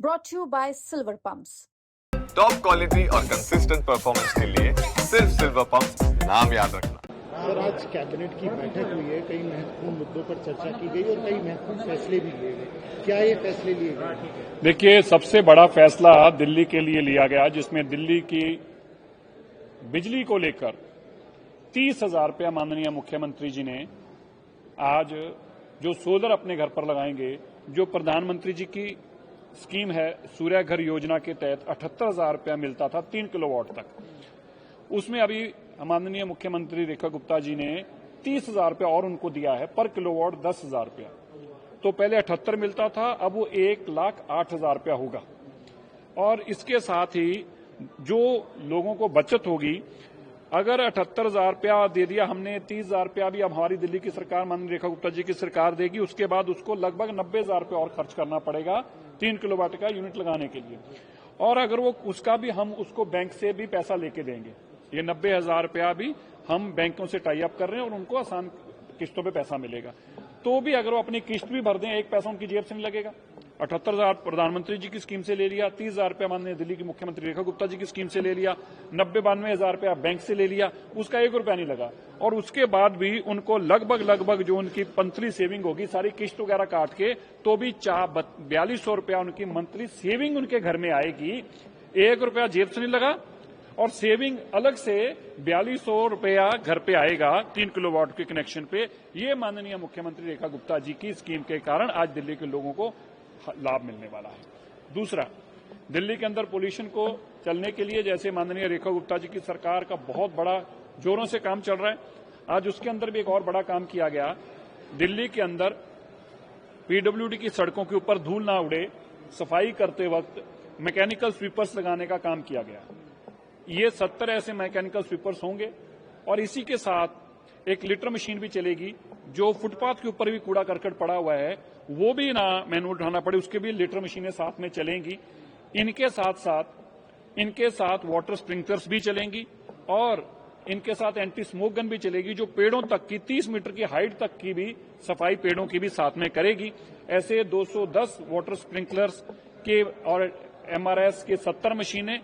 brought to you by Silver Pumps. Top quality और consistent performance के लिए सिर्फ सिल्वर पंप्स, नाम याद रखना। सर, आज कैबिनेट की बैठक हुई है, कई महत्वपूर्ण मुद्दों पर चर्चा की गई और कई महत्वपूर्ण फैसले भी लिए गए। क्या ये फैसले लिए गए? देखिए, सबसे बड़ा फैसला दिल्ली के लिए लिया गया, जिसमें दिल्ली की बिजली को लेकर 30,000 रुपया माननीय मुख्यमंत्री जी ने आज जो सोलर अपने घर पर लगाएंगे, जो प्रधानमंत्री जी की स्कीम है सूर्य घर योजना के तहत 78,000 रुपया मिलता था 3 किलोवाट तक, उसमें अभी माननीय मुख्यमंत्री रेखा गुप्ता जी ने 30,000 रुपया और उनको दिया है, पर किलोवाट 10,000 रुपया। तो पहले 78 मिलता था, अब वो 1,08,000 रुपया होगा। और इसके साथ ही जो लोगों को बचत होगी, अगर 78,000 रुपया दे दिया हमने, 30,000 रुपया भी अब हमारी दिल्ली की सरकार माननीय रेखा गुप्ता जी की सरकार देगी, उसके बाद उसको लगभग 90,000 रुपया और खर्च करना पड़ेगा 3 किलोवाट का यूनिट लगाने के लिए। और अगर वो उसका भी हम उसको बैंक से भी पैसा लेके देंगे, ये 90,000 रुपया भी हम बैंकों से टाई अप कर रहे हैं और उनको आसान किस्तों पे पैसा मिलेगा। तो भी अगर वो अपनी किस्त भी भर दें, एक पैसा उनकी जेब से नहीं लगेगा। 78,000 प्रधानमंत्री जी की स्कीम से ले लिया, 30,000 रुपया माननीय दिल्ली की मुख्यमंत्री रेखा गुप्ता जी की स्कीम से ले लिया, 90-92,000 रुपया बैंक से ले लिया, उसका 1 रुपया नहीं लगा। और उसके बाद भी उनको लगभग जो उनकी मंथली सेविंग होगी, सारी किस्त वगैरह काट के, तो भी 4200 रुपया उनकी मंथली सेविंग उनके घर में आएगी। 1 रुपया जेब से नहीं लगा और सेविंग अलग से 4200 रुपया घर पे आएगा 3 किलोवाट के कनेक्शन पे। ये माननीय मुख्यमंत्री रेखा गुप्ता जी की स्कीम के कारण आज दिल्ली के लोगों को लाभ मिलने वाला है। दूसरा, दिल्ली के अंदर पोल्यूशन को चलने के लिए जैसे माननीय रेखा गुप्ता जी की सरकार का बहुत बड़ा जोरों से काम चल रहा है, आज उसके अंदर भी एक और बड़ा काम किया गया। दिल्ली के अंदर पीडब्ल्यूडी की सड़कों के ऊपर धूल ना उड़े, सफाई करते वक्त मैकेनिकल स्वीपर्स लगाने का काम किया गया। ये 70 ऐसे मैकेनिकल स्वीपर्स होंगे और इसी के साथ एक लिटर मशीन भी चलेगी, जो फुटपाथ के ऊपर भी कूड़ा करकट पड़ा हुआ है वो भी ना मैनुअल उठाना पड़े, उसके भी लिटर मशीनें साथ में चलेंगी। इनके साथ वाटर स्प्रिंकलर्स भी चलेंगी और इनके साथ एंटी स्मोक गन भी चलेगी, जो पेड़ों तक की 30 मीटर की हाइट तक की भी सफाई पेड़ों की भी साथ में करेगी। ऐसे 210 वाटर स्प्रिंकलर्स के और MRS के 70 मशीनें।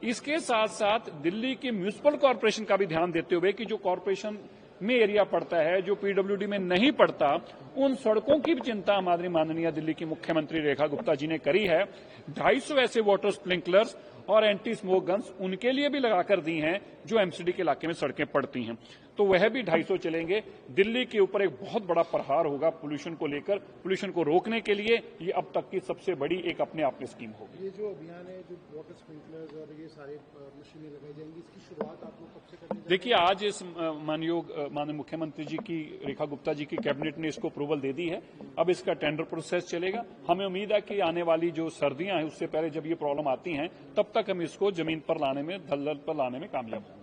इसके साथ साथ दिल्ली की म्यूनिसिपल कॉर्पोरेशन का भी ध्यान देते हुए कि जो कॉर्पोरेशन में एरिया पड़ता है, जो पीडब्ल्यूडी में नहीं पड़ता, उन सड़कों की भी चिंता हमारी माननीय दिल्ली की मुख्यमंत्री रेखा गुप्ता जी ने करी है। 250 ऐसे वाटर स्प्रिंकलर्स और एंटी स्मोक गन्स उनके लिए भी लगाकर दी हैं जो MCD के इलाके में सड़कें पड़ती हैं, तो वह भी 250 चलेंगे। दिल्ली के ऊपर एक बहुत बड़ा प्रहार होगा पोल्यूशन को लेकर, पोल्यूशन को रोकने के लिए ये अब तक की सबसे बड़ी एक अपने आप में स्कीम होगी। ये जो अभियान है, जो वाटर स्प्रिंकलर्स और ये सारे मशीनें लगाई जाएंगी, इसकी शुरुआत आप लोग कब से करेंगे? देखिए, आज इस माननीय मुख्यमंत्री जी की रेखा गुप्ता जी की कैबिनेट ने इसको अप्रूवल दे दी है। अब इसका टेंडर प्रोसेस चलेगा। हमें उम्मीद है कि आने वाली जो सर्दियां हैं उससे पहले जब ये प्रॉब्लम आती हैं, तब तक हम इसको जमीन पर लाने में, दलदल पर लाने में कामयाब होंगे।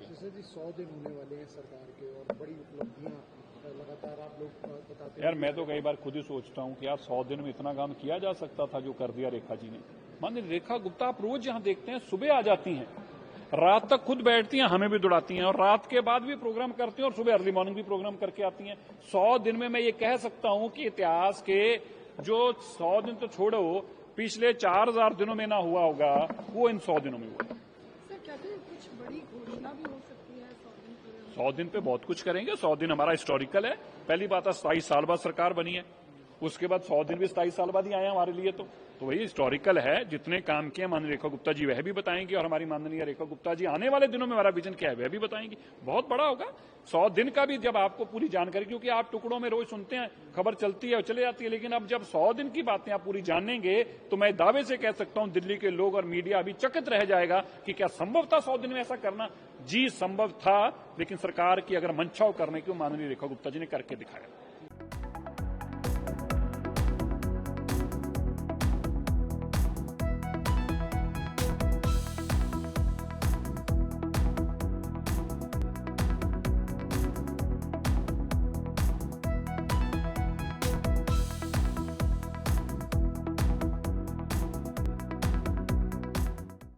100 दिन होने वाले हैं सरकार के और बड़ी उपलब्धियां लगातार आप लोग बताते हैं। यार, मैं तो कई बार खुद ही सोचता हूं कि यार 100 दिन में इतना काम किया जा सकता था जो कर दिया रेखा जी ने। माननीय रेखा गुप्ता आप रोज यहां देखते हैं, सुबह आ जाती हैं, रात तक खुद बैठती हैं, हमें भी दौड़ाती हैं और रात के बाद भी प्रोग्राम करती हैं और सुबह अर्ली मॉर्निंग भी प्रोग्राम करके आती हैं। 100 दिन में मैं ये कह सकता हूं कि इतिहास के जो 100 दिन तो छोड़ो, पिछले 4000 दिनों में ना हुआ होगा, वो इन 100 दिनों में हुआ। सर, कहते हैं कुछ बड़ी घोषणा भी हो सकती है 100 दिन पे बहुत कुछ करेंगे। 100 दिन हमारा हिस्टोरिकल है। पहली बात है 27 साल बाद सरकार बनी है, उसके बाद 100 दिन भी 27 साल बाद ही आए हमारे लिए, तो वही हिस्टोरिकल है। जितने काम किए माननीय रेखा गुप्ता जी वह भी बताएंगे और हमारी माननीय रेखा गुप्ता जी आने वाले दिनों में हमारा विजन क्या है वह भी बताएंगी। बहुत बड़ा होगा 100 दिन का भी, जब आपको पूरी जानकारी, क्योंकि आप टुकड़ों में रोज सुनते हैं, खबर चलती है और चले जाती है, लेकिन अब जब 100 दिन की बातें आप पूरी जानेंगे तो मैं दावे से कह सकता हूं दिल्ली के लोग और मीडिया अभी चकित रह जाएगा कि क्या संभव था 100 दिन में ऐसा करना। जी संभव था, लेकिन सरकार की अगर मंशा करने की माननीय रेखा गुप्ता जी ने करके दिखाया।